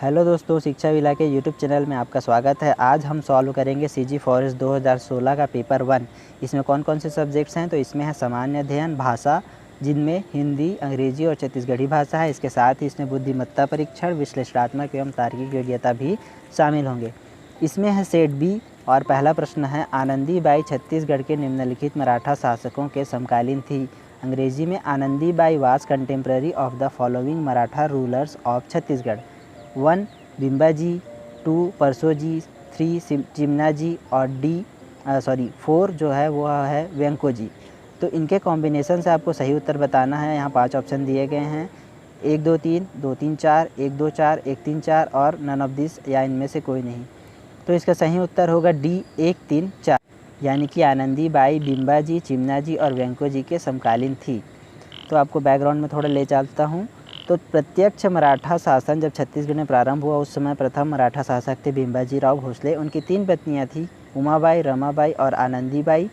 Hello दोस्तों, शिक्षा villa के यूट्यूब चैनल में आपका स्वागत है। आज हम सॉल्व करेंगे सीजी फॉरेस्ट 2016 का पेपर 1। इसमें कौन कौन से सब्जेक्ट्स हैं? तो इसमें है सामान्य अध्ययन, भाषा, जिनमें हिंदी, अंग्रेजी और छत्तीसगढ़ी भाषा है। इसके साथ ही इसमें बुद्धिमत्ता परीक्षण, विश्लेषणात्मक एवं तार्किक योग्यता भी शामिल होंगे। इसमें है सेट बी और पहला प्रश्न है, आनंदीबाई छत्तीसगढ़ के निम्नलिखित मराठा शासकों के समकालीन थी। अंग्रेजी में, Anandibai was contemporary of the following Maratha rulers of Chhattisgarh. 1 Bimbaji, 2 Parsoji, 3 चिमनाजी और 4 जो है वो है वेंकोजी। तो इनके कॉम्बिनेशन से आपको सही उत्तर बताना है। यहाँ 5 ऑप्शन दिए गए हैं, 1 2 3, 2 3 4, 1 2 4, 1 3 4 और नन ऑफ दिस या इनमें से कोई नहीं। तो इसका सही उत्तर होगा डी 1 3 4, यानी कि आनंदीबाई बिम्बाजी, चिमनाजी और वेंकोजी के समकालीन थी। तो आपको बैकग्राउंड में थोड़ा ले चलता हूँ। तो प्रत्यक्ष मराठा शासन जब छत्तीसगढ़ में प्रारंभ हुआ, उस समय प्रथम मराठा शासक थे बिम्बाजी राव भोसले। उनकी 3 पत्नियां थी, उमाबाई, रमाबाई और आनंदीबाई।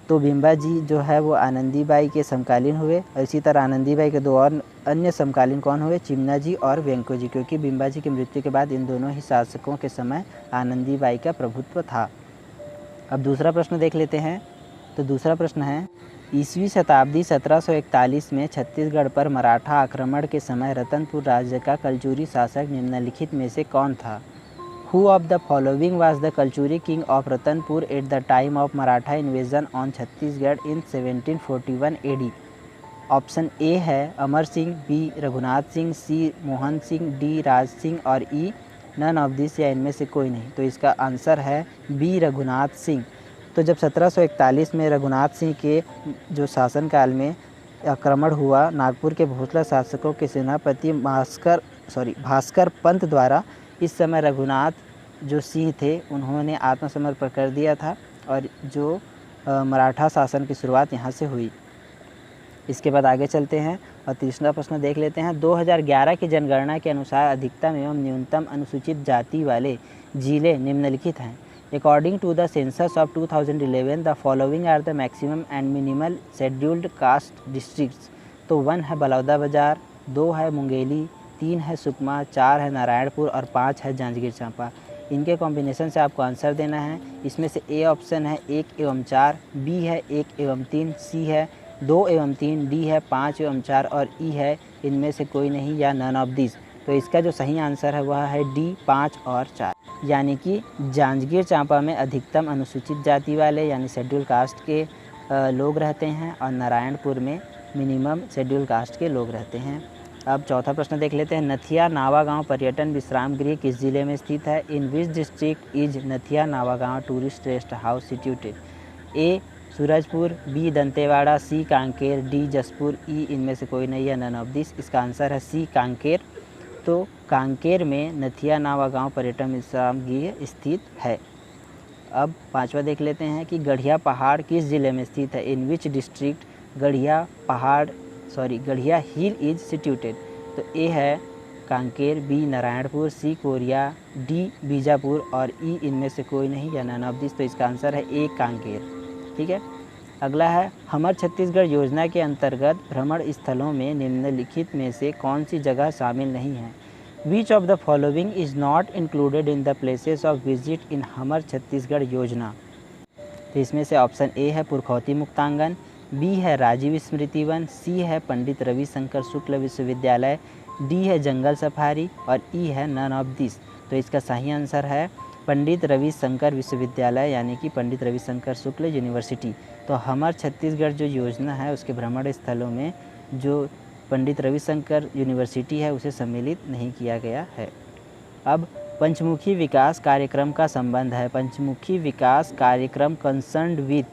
तो बिम्बाजी जो है वो आनंदीबाई के समकालीन हुए और इसी तरह आनंदीबाई के 2 और अन्य समकालीन कौन हुए? चिमनाजी और वेंकोजी, क्योंकि बिम्बाजी की मृत्यु के बाद इन दोनों ही शासकों के समय आनंदीबाई का प्रभुत्व था। अब दूसरा प्रश्न देख लेते हैं। तो दूसरा प्रश्न है, ईसवी शताब्दी 1741 में छत्तीसगढ़ पर मराठा आक्रमण के समय रतनपुर राज्य का कलचुरी शासक निम्नलिखित में से कौन था? Who of the following was the Kalachuri king of Ratanpur at the time of Maratha invasion on Chhattisgarh in 1741 AD? Option A है अमर सिंह, बी रघुनाथ सिंह, सी मोहन सिंह, डी राज सिंह और ई नन ऑफ दिस या इनमें से कोई नहीं। तो इसका आंसर है बी रघुनाथ सिंह। तो जब 1741 में रघुनाथ सिंह के जो शासनकाल में आक्रमण हुआ नागपुर के भोसला शासकों के सेनापति भास्कर पंत द्वारा, इस समय रघुनाथ जो सिंह थे उन्होंने आत्मसमर्पण कर दिया था और जो मराठा शासन की शुरुआत यहाँ से हुई। इसके बाद आगे चलते हैं और तीसरा प्रश्न देख लेते हैं। 2011 की जनगणना के अनुसार अधिकतम एवं न्यूनतम अनुसूचित जाति वाले जिले निम्नलिखित हैं। According to the census of 2011, the following are the maximum and minimal scheduled caste districts। तो 1 है बलौदाबाजार, 2 है मुंगेली, 3 है सुकमा, 4 है नारायणपुर और 5 है जांजगीर चांपा। इनके कॉम्बिनेशन से आपको आंसर देना है। इसमें से ए ऑप्शन है 1 एवं 4, बी है 1 एवं 3, सी है 2 एवं 3, डी है 5 एवं 4 और ई है इनमें से कोई नहीं या नन ऑफ दिस। तो इसका जो सही आंसर है वह है डी 5 और 4, यानी कि जांजगीर चांपा में अधिकतम अनुसूचित जाति वाले यानी शेड्यूल कास्ट के लोग रहते हैं और नारायणपुर में मिनिमम शेड्यूल कास्ट के लोग रहते हैं। अब चौथा प्रश्न देख लेते हैं। नथिया नावागांव पर्यटन विश्राम गृह किस जिले में स्थित है? इन विच डिस्ट्रिक्ट इज नथिया नावागांव टूरिस्ट रेस्ट हाउस सिचुएटेड? ए सूरजपुर, बी दंतेवाड़ा, सी कांकेर, डी जसपुर, ई इनमें से कोई नहीं है नन ऑफ दिस। इसका आंसर है सी कांकेर। तो कांकेर में नथिया नावागांव पर्यटन विश्राम गृह स्थित है। अब पांचवा देख लेते हैं कि गढ़िया पहाड़ किस जिले में स्थित है? इन विच डिस्ट्रिक्ट गढ़िया हिल इज सिचुएटेड? तो ए है कांकेर, बी नारायणपुर, सी कोरिया, डी बीजापुर और ई इनमें से कोई नहीं या नन ऑफ दिस। तो इसका आंसर है ए कांकेर। ठीक है। अगला है, हमर छत्तीसगढ़ योजना के अंतर्गत भ्रमण स्थलों में निम्नलिखित में से कौन सी जगह शामिल नहीं है? Which of the following is not included in the places of visit in हमर छत्तीसगढ़ योजना? तो इसमें से ऑप्शन ए है पुरखौती मुक्तांगन, बी है राजीव स्मृति वन, सी है पंडित रविशंकर शुक्ल विश्वविद्यालय, डी है जंगल सफारी और ई है नन ऑफ दिस। तो इसका सही आंसर है पंडित रविशंकर विश्वविद्यालय, यानी कि पंडित रविशंकर शुक्ल यूनिवर्सिटी। तो हमार छत्तीसगढ़ जो योजना है उसके भ्रमण स्थलों में जो पंडित रविशंकर यूनिवर्सिटी है उसे सम्मिलित नहीं किया गया है। अब पंचमुखी विकास कार्यक्रम का संबंध है। पंचमुखी विकास कार्यक्रम कंसर्न्ड विद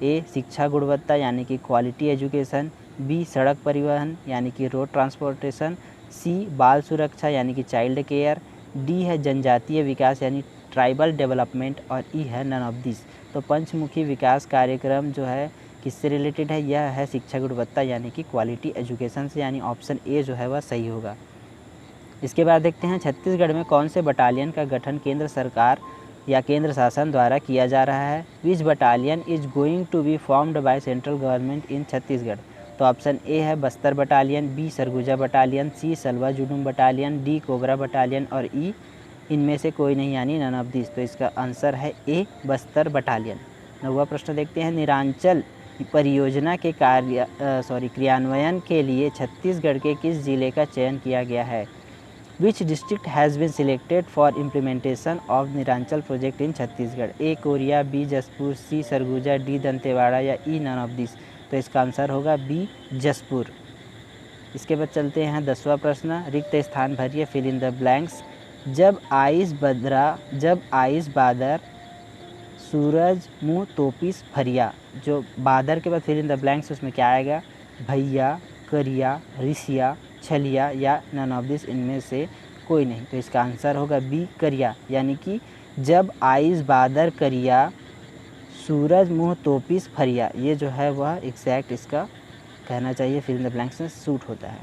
ए शिक्षा गुणवत्ता यानी कि क्वालिटी एजुकेशन, बी सड़क परिवहन यानी कि रोड ट्रांसपोर्टेशन, सी बाल सुरक्षा यानी कि चाइल्ड केयर, डी है जनजातीय विकास यानी ट्राइबल डेवलपमेंट और ई है नन ऑफ दिस। तो पंचमुखी विकास कार्यक्रम जो है किससे रिलेटेड है? यह है शिक्षा गुणवत्ता यानी कि क्वालिटी एजुकेशन से, यानी ऑप्शन ए जो है वह सही होगा। इसके बाद देखते हैं छत्तीसगढ़ में कौन से बटालियन का गठन केंद्र सरकार या केंद्र शासन द्वारा किया जा रहा है? Which battalion is going to be formed by central government in Chhattisgarh? तो ऑप्शन ए है Bastar battalion, B Surguja battalion, C Salwa Judum battalion, D cobra battalion और ई इनमें से कोई नहीं यानी नन ऑफ दिस। तो इसका आंसर है ए बस्तर बटालियन। 9वां प्रश्न देखते हैं, निरांचल परियोजना के क्रियान्वयन के लिए छत्तीसगढ़ के किस जिले का चयन किया गया है? Which district has been selected for implementation of Niranchal project in Chhattisgarh? A Koriya, B Jashpur, C Surguja, D Dantewada या ई नन ऑफ दिस। तो इसका आंसर होगा बी जसपुर। इसके बाद चलते हैं 10वां प्रश्न, रिक्त स्थान भरिए, फिल इन द ब्लैंक्स। जब आइस बादर सूरज मुँह तोपिस फरिया, जो बादर के बाद फिल इन द ब्लैंक्स उसमें क्या आएगा? भैया, करिया, रिसिया, छलिया या नन ऑफ दिस इनमें से कोई नहीं। तो इसका आंसर होगा बी करिया, यानी कि जब आइस बादर करिया सूरज मुँह तोपिस फरिया, ये जो है वह एग्जैक्ट इसका कहना चाहिए फिल इन द ब्लैंक्स में सूट होता है।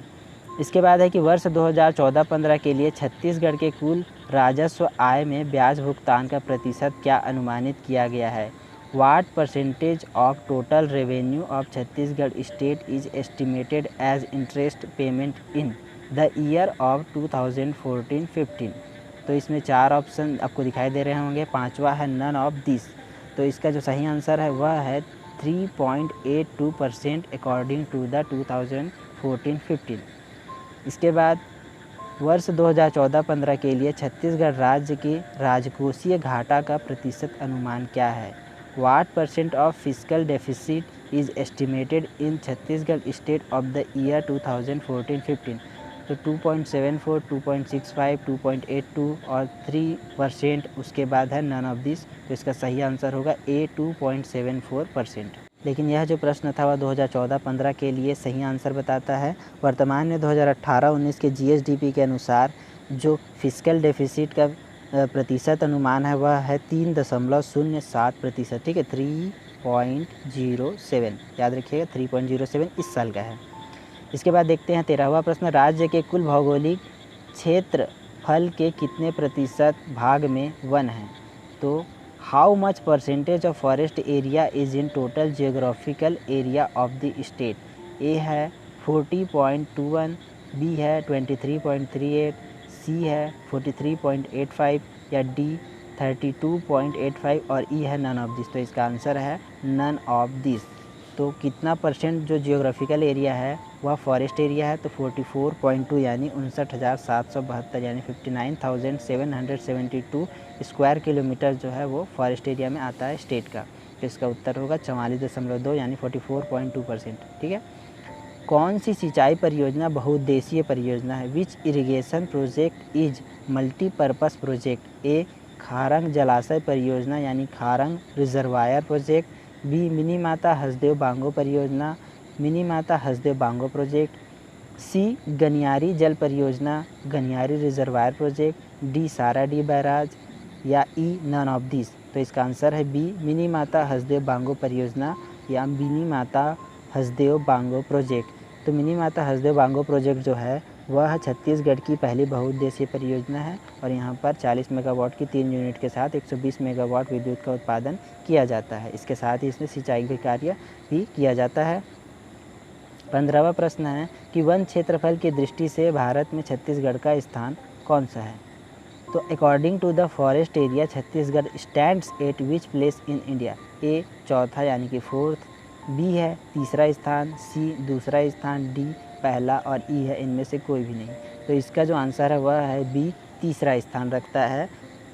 इसके बाद है कि वर्ष 2014-15 के लिए छत्तीसगढ़ के कुल राजस्व आय में ब्याज भुगतान का प्रतिशत क्या अनुमानित किया गया है? What percentage of total revenue of Chhattisgarh state is estimated as interest payment in the year of 2014-15? तो इसमें 4 ऑप्शन आपको दिखाई दे रहे होंगे। 5वां है नन ऑफ दिस। तो इसका जो सही आंसर है वह है 3.82% अकॉर्डिंग टू द 2014-15। इसके बाद वर्ष 2014-15 के लिए छत्तीसगढ़ राज्य के राजकोषीय घाटा का प्रतिशत अनुमान क्या है? What percent of fiscal deficit is estimated in Chhattisgarh state of the year 2014-15? तो 2.74, 2.65, 2.82 और 3%। उसके बाद है नन ऑफ दिस। तो इसका सही आंसर होगा ए 2.74%। लेकिन यह जो प्रश्न था वह 2014-15 के लिए सही आंसर बताता है। वर्तमान में 2018-19 के जीएसडीपी के अनुसार जो फिस्कल डेफिसिट का प्रतिशत अनुमान है वह है 3.07%। ठीक है, 3.07 याद रखिएगा, 3.07 इस साल का है। इसके बाद देखते हैं 13वां प्रश्न, राज्य के कुल भौगोलिक क्षेत्रफल के कितने प्रतिशत भाग में वन है? तो how much percentage of forest area is in total geographical area of the state? A है 40.21, बी है 23.38, सी है 43.85 या डी 32.85 और ई है नन ऑफ दिस। तो इसका आंसर है नन ऑफ दिस। तो कितना परसेंट जो जियोग्राफिकल एरिया है वह फॉरेस्ट एरिया है? तो 44.2 यानी 59,772 यानी 59,772 स्क्वायर किलोमीटर जो है वो फॉरेस्ट एरिया में आता है स्टेट का। तो इसका उत्तर होगा 44.2 यानी 44.2%। ठीक है। कौन सी सिंचाई परियोजना बहुउद्देशीय परियोजना है? Which irrigation project is multipurpose project? A Kharang जलाशय परियोजना यानी Kharang reservoir project, B mini Mata Hasdeo Bango परियोजना, mini Mata Hasdeo Bango project, C Ganiyari जल परियोजना, गनियारी रिजर्वायर प्रोजेक्ट, डी सारा डी बैराज या ई नन ऑफ दिस। तो इसका आंसर है बी मिनी माता हसदेव बांगो परियोजना या मिनी माता हसदेव बांगो प्रोजेक्ट। तो मिनी माता हसदेव बांगो प्रोजेक्ट जो है वह छत्तीसगढ़ की पहली बहुउद्देशीय परियोजना है और यहाँ पर 40 मेगावाट की 3 यूनिट के साथ 120 मेगावाट विद्युत का उत्पादन किया जाता है। इसके साथ ही इसमें सिंचाई का कार्य भी किया जाता है। 15वां प्रश्न है कि वन क्षेत्रफल की दृष्टि से भारत में छत्तीसगढ़ का स्थान कौन सा है? तो according to the forest area Chhattisgarh stands at which place in India? A चौथा यानी कि 4th, बी है तीसरा स्थान, सी दूसरा स्थान, डी पहला और ई है इनमें से कोई भी नहीं। तो इसका जो आंसर है वह है बी तीसरा स्थान रखता है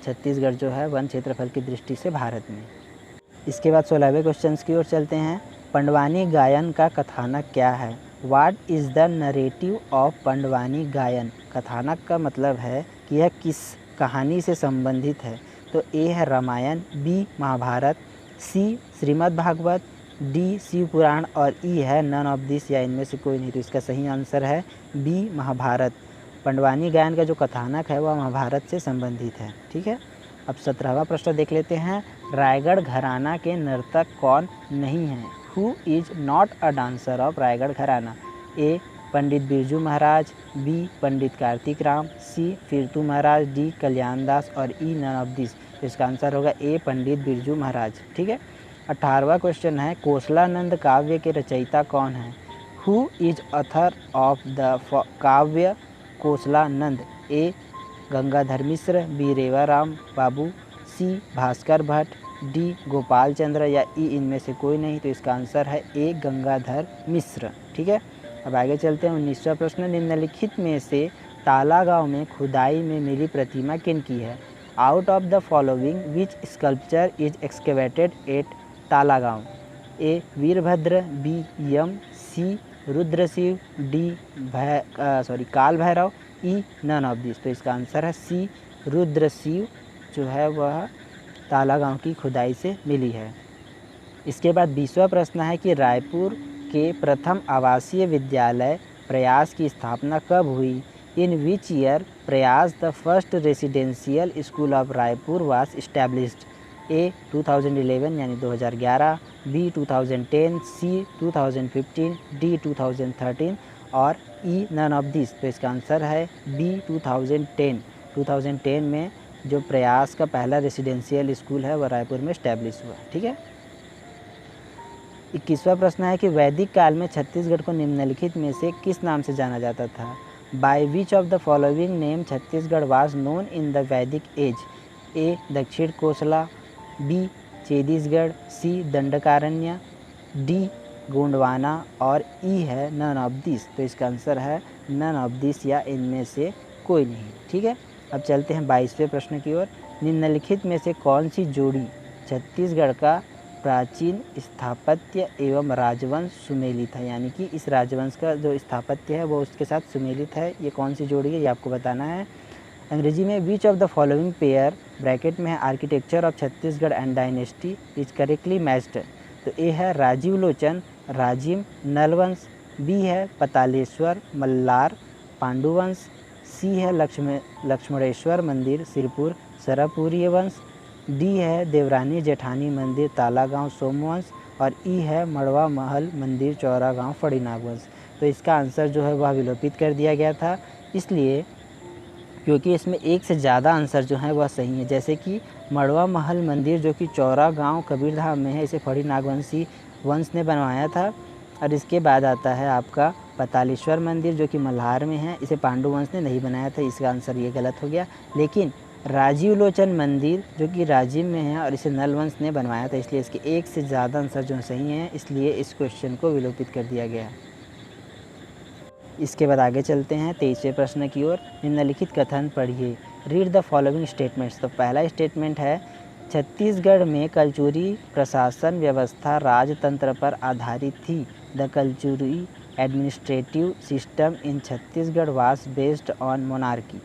छत्तीसगढ़ जो है वन क्षेत्रफल की दृष्टि से भारत में। इसके बाद 16वें क्वेश्चन की ओर चलते हैं। पंडवानी गायन का कथानक क्या है? What is the narrative of Pandavani gayan? कथानक का मतलब है कि यह किस कहानी से संबंधित है। तो ए है रामायण, बी महाभारत, सी श्रीमद् भागवत, डी शिव पुराण और ई है नन ऑफ दिस या इनमें से कोई नहीं। तो इसका सही आंसर है बी महाभारत। पंडवानी गायन का जो कथानक है वह महाभारत से संबंधित है। ठीक है। अब 17वां प्रश्न देख लेते हैं। रायगढ़ घराना के नर्तक कौन नहीं हैं? Who is not a dancer of Raigarh घराना? ए पंडित बिरजू महाराज, बी पंडित कार्तिक राम, सी फिरतू महाराज, डी कल्याण दास और ई नन ऑफ दिस। तो इसका आंसर होगा ए पंडित बिरजू महाराज। ठीक है। 18वां क्वेश्चन है। कोसलानंद काव्य के रचयिता कौन है? Who is author of the काव्य कोसलानंद? ए गंगाधर मिश्र, बी रेवाराम बाबू, सी भास्कर भट्ट, डी गोपाल चंद्र या ई इनमें से कोई नहीं। तो इसका आंसर है ए गंगाधर मिश्र। ठीक है, अब आगे चलते हैं। 19वां प्रश्न, निम्नलिखित में से तालागांव में खुदाई में मिली प्रतिमा किनकी है? Out of the following which sculpture is excavated at Talagaon? A Virbhadra, B Yama, C Rudrashiva, D Kaal Bhairav, E none of this. तो इसका आंसर है सी रुद्रशिव जो है वह तालागांव की खुदाई से मिली है। इसके बाद 20वां प्रश्न है कि रायपुर के प्रथम आवासीय विद्यालय प्रयास की स्थापना कब हुई? In which year Prayas the first residential school of Raipur was established? A 2011 यानी 2011, बी 2010, सी 2015, डी 2013 और ई नन ऑफ दिस। तो इसका आंसर है बी 2010। 2010 में जो प्रयास का पहला रेसिडेंशियल स्कूल है वह रायपुर में इस्टेब्लिश हुआ। ठीक है, 21वां प्रश्न है कि वैदिक काल में छत्तीसगढ़ को निम्नलिखित में से किस नाम से जाना जाता था? By which of the following name Chhattisgarh was known in the वैदिक एज? ए दक्षिण कोसला, बी छत्तीसगढ़, सी दंडकारण्य, डी गोंडवाना और ई है नन ऑफ दिस। तो इसका आंसर है नन ऑफ दिस या इनमें से कोई नहीं। ठीक है, अब चलते हैं 22वें प्रश्न की ओर। निम्नलिखित में से कौन सी जोड़ी छत्तीसगढ़ का प्राचीन स्थापत्य एवं राजवंश सुमेलित है? यानी कि इस राजवंश का जो स्थापत्य है वो उसके साथ सुमेलित है। ये कौन सी जोड़ी है ये आपको बताना है। अंग्रेजी में which of the following pair bracket में है architecture of Chhattisgarh and dynasty is correctly matched? तो ए है राजीव लोचन राजिम नलवंश, बी है पतालेश्वर मल्लार पांडुवंश, सी है लक्ष्मणेश्वर मंदिर सिरपुर सरपुरी वंश, डी है देवरानी जेठानी मंदिर तालागांव सोमवंश और ई है मड़वा महल मंदिर चौरागांव फड़ीनाग वंश। तो इसका आंसर जो है वह विलोपित कर दिया गया था, इसलिए क्योंकि इसमें एक से ज़्यादा आंसर जो है वह सही है। जैसे कि मड़वा महल मंदिर जो कि चौरागांव कबीरधाम में है, इसे फड़ी नागवंशी वंश ने बनवाया था। और इसके बाद आता है आपका पतालेश्वर मंदिर जो कि मल्हार में है, इसे पांडु वंश ने नहीं बनाया था। इसका आंसर ये गलत हो गया। लेकिन राजीव लोचन मंदिर जो कि राजिम में है और इसे नल वंश ने बनवाया था, इसलिए इसके एक से ज़्यादा आंसर जो सही हैं, इसलिए इस क्वेश्चन को विलोपित कर दिया गया। इसके बाद आगे चलते हैं 23वें प्रश्न की ओर। निम्नलिखित कथन पढ़िए। Read the following statements. तो पहला स्टेटमेंट है छत्तीसगढ़ में कलचुरी प्रशासन व्यवस्था राजतंत्र पर आधारित थी। The Kalachuri administrative system in Chhattisgarh was based on monarchy.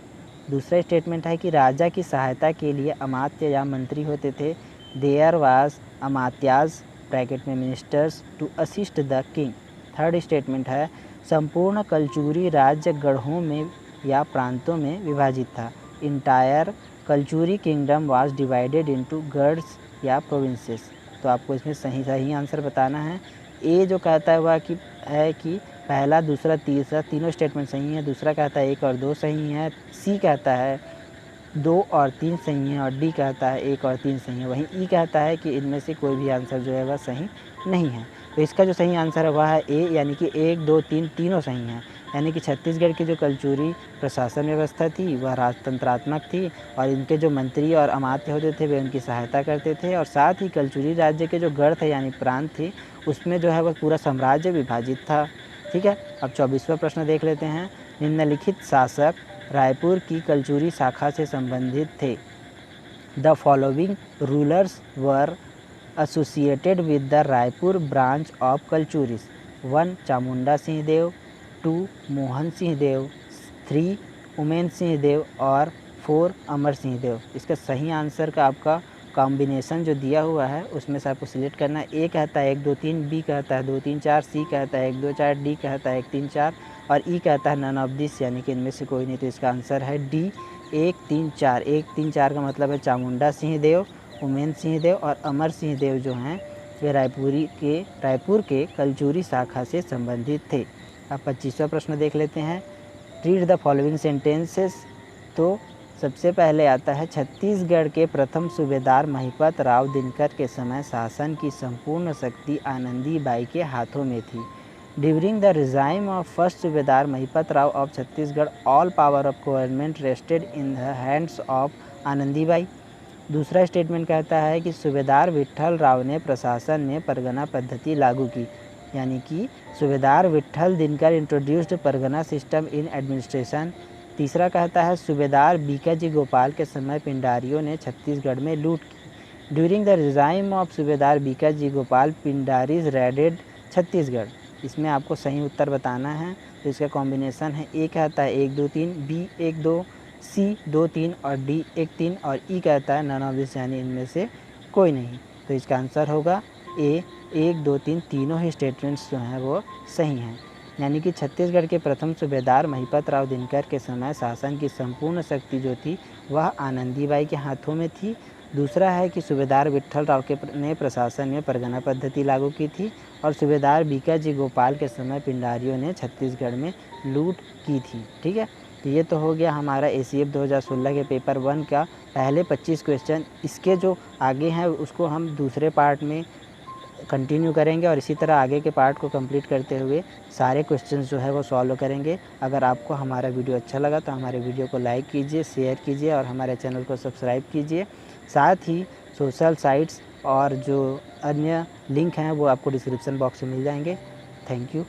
दूसरा स्टेटमेंट है कि राजा की सहायता के लिए अमात्य या मंत्री होते थे। देयर वाज अमात्याज ब्रैकेट में ministers to assist the king. Third statement है संपूर्ण कलचुरी राज्य गढ़ों में या प्रांतों में विभाजित था। Entire Kalachuri kingdom was divided into garhs या प्रोविंसेस। तो आपको इसमें सही आंसर बताना है। ए जो कहता है वह कि पहला दूसरा तीसरा तीनों स्टेटमेंट सही है। दूसरा कहता है 1 और 2 सही है। सी कहता है 2 और 3 सही है और डी कहता है 1 और 3 सही है। वहीं ई कहता है कि इनमें से कोई भी आंसर जो है वह सही नहीं है। तो इसका जो सही आंसर है वह है ए, यानी कि 1 2 3 तीनों सही हैं। यानी कि छत्तीसगढ़ की जो कलचुरी प्रशासन व्यवस्था थी वह राजतंत्रात्मक थी और इनके जो मंत्री और अमात्य होते थे वे उनकी सहायता करते थे। और साथ ही कलचुरी राज्य के जो गढ़ थे यानी प्रांत थे उसमें जो है वह पूरा साम्राज्य विभाजित था। ठीक है, अब 24वां प्रश्न देख लेते हैं। निम्नलिखित शासक रायपुर की कलचुरी शाखा से संबंधित थे। The following rulers were associated with the Raipur branch of Kalachuris. 1 Chamunda Singh Dev, 2 Mohan Singh Dev, 3 Umen Singh Dev और 4 अमर सिंह देव। इसका सही आंसर का आपका कॉम्बिनेशन जो दिया हुआ है उसमें से आपको सिलेक्ट करना है। ए कहता है 1 2 3, बी कहता है 2 3 4, सी कहता है 1 2 4, डी कहता है 1 3 4 और ई कहता है नन ऑफ दिस, यानी कि इनमें से कोई नहीं। तो इसका आंसर है डी 1 3 4। 1 3 4 का मतलब है चामुंडा सिंह देव, उमेन सिंह देव और अमर सिंह देव जो हैं वे रायपुर के कलचुरी शाखा से संबंधित थे। अब 25वां प्रश्न देख लेते हैं। Read the following sentences. तो सबसे पहले आता है छत्तीसगढ़ के प्रथम सूबेदार महिपत राव दिनकर के समय शासन की संपूर्ण शक्ति आनंदी बाई के हाथों में थी। During the regime of first subedar Mahipat Rao of Chhattisgarh all power of government rested in the hands of Anandibai. दूसरा स्टेटमेंट कहता है कि सूबेदार विट्ठल राव ने प्रशासन में परगना पद्धति लागू की, यानी कि सूबेदार Vitthal Dinkar introduced Pargana system in administration. तीसरा कहता है सूबेदार बीकाजी गोपाल के समय पिंडारियों ने छत्तीसगढ़ में लूट की। ड्यूरिंग द रिजाइम ऑफ सूबेदार बीकाजी गोपाल पिंडारीज रेडेड छत्तीसगढ़। इसमें आपको सही उत्तर बताना है, तो इसका कॉम्बिनेशन है ए कहता है 1 2 3, बी 1 2, सी 2 3 और डी 1 3 और ई कहता है नन ऑफ दिस, यानी इनमें से कोई नहीं। तो इसका आंसर होगा ए 1 2 3, तीनों ही स्टेटमेंट्स जो हैं वो सही हैं। यानी कि छत्तीसगढ़ के प्रथम सूबेदार महिपत राव दिनकर के समय शासन की संपूर्ण शक्ति जो थी वह आनंदीबाई के हाथों में थी। दूसरा है कि सूबेदार विट्ठल राव ने प्रशासन में परगना पद्धति लागू की थी और सूबेदार बीकाजी गोपाल के समय पिंडारियों ने छत्तीसगढ़ में लूट की थी। ठीक है, तो ये तो हो गया हमारा ACF 2016 के पेपर 1 का पहले 25 क्वेश्चन। इसके जो आगे हैं उसको हम दूसरे पार्ट में कंटिन्यू करेंगे और इसी तरह आगे के पार्ट को कंप्लीट करते हुए सारे क्वेश्चंस जो है वो सॉल्व करेंगे। अगर आपको हमारा वीडियो अच्छा लगा तो हमारे वीडियो को लाइक कीजिए, शेयर कीजिए और हमारे चैनल को सब्सक्राइब कीजिए। साथ ही सोशल साइट्स और जो अन्य लिंक हैं वो आपको डिस्क्रिप्शन बॉक्स में मिल जाएंगे। Thank you.